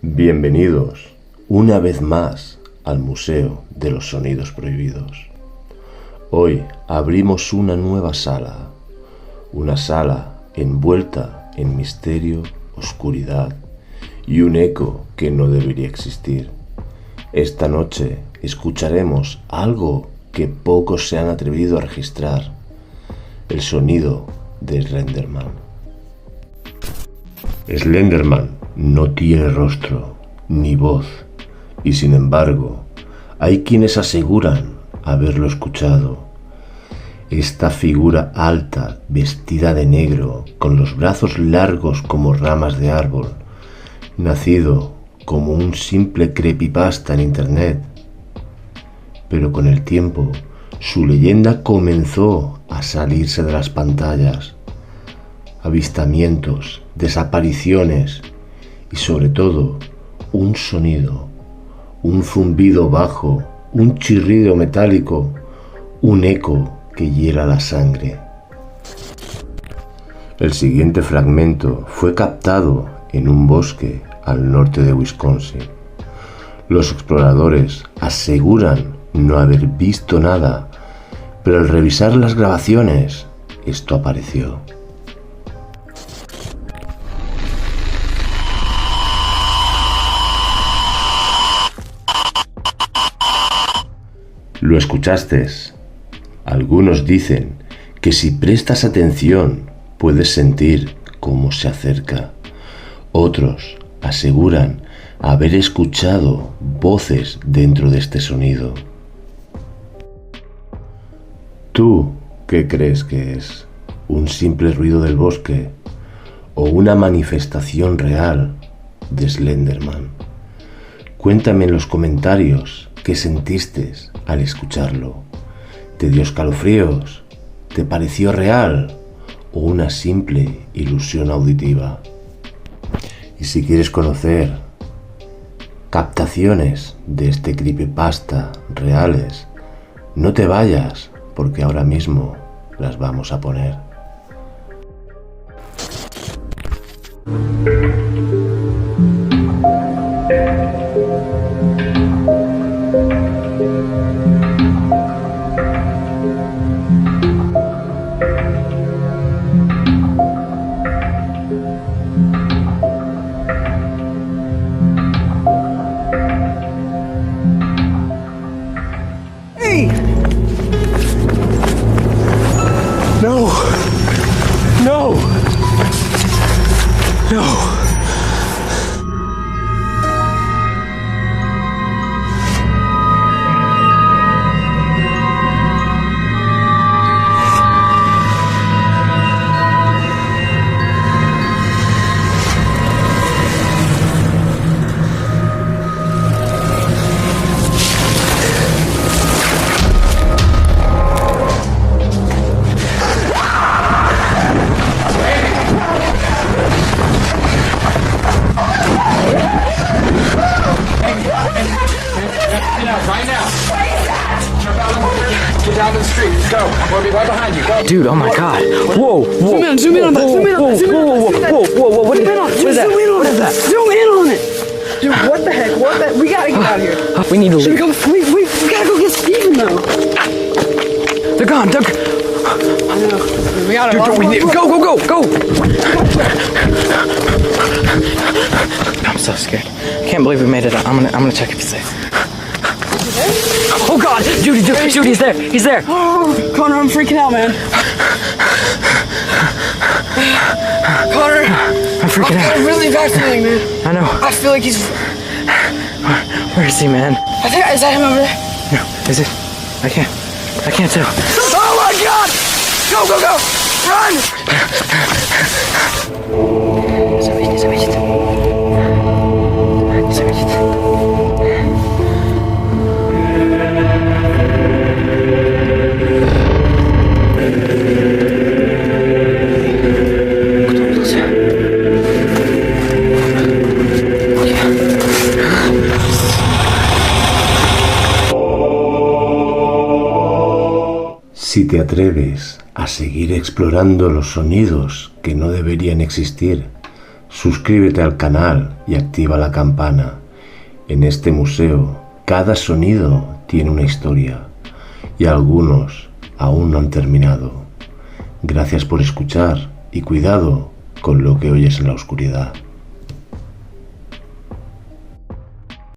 Bienvenidos una vez más al Museo de los Sonidos Prohibidos. Hoy abrimos una nueva sala, una sala envuelta en misterio, oscuridad y un eco que no debería existir. Esta noche escucharemos algo que pocos se han atrevido a registrar, el sonido de Slenderman. Slenderman no tiene rostro ni voz y sin embargo hay quienes aseguran haberlo escuchado. Esta figura alta, vestida de negro, con los brazos largos como ramas de árbol, nacido como un simple creepypasta en internet, pero con el tiempo su leyenda comenzó a salirse de las pantallas. Avistamientos, desapariciones y sobre todo un sonido, un zumbido bajo, un chirrido metálico, un eco que hiela la sangre. El siguiente fragmento fue captado en un bosque al norte de Wisconsin. Los exploradores aseguran no haber visto nada, pero al revisar las grabaciones, esto apareció. ¿Lo escuchaste? Algunos dicen que si prestas atención puedes sentir cómo se acerca. Otros aseguran haber escuchado voces dentro de este sonido. ¿Tú qué crees que es? ¿Un simple ruido del bosque o una manifestación real de Slenderman? Cuéntame en los comentarios qué sentiste al escucharlo. ¿Te dio escalofríos? ¿Te pareció real o una simple ilusión auditiva? Y si quieres conocer captaciones de este creepypasta reales, no te vayas, porque ahora mismo las vamos a poner. No! No! No! Down the street. Go. We'll be right behind you. Go. Dude, oh my god. Whoa, whoa. Zoom in on that. Zoom in on that. Zoom in on that. Whoa. What is that? What is that? Zoom in on What is it. that? Zoom in on it. Dude, what the heck? What the? We gotta get out of here. We need to Should we leave. go? We gotta go get Steven though. They're gone. I know. We gotta Dude, we need go. I'm so scared. Can't believe we made it out. I'm gonna check if he's safe. Oh god, Judy, he's there. He's there. Oh, Connor, I'm freaking out, man. Connor, I'm freaking out. I'm really vaccinating, man. I know. I feel like he's. Where is he, man? I think is that him over there? No, is it? I can't tell. Oh my God! Go! Si te atreves a seguir explorando los sonidos que no deberían existir, Suscríbete al canal y activa la campana. En este museo, cada sonido tiene una historia y algunos aún no han terminado. Gracias por escuchar y cuidado con lo que oyes en la oscuridad.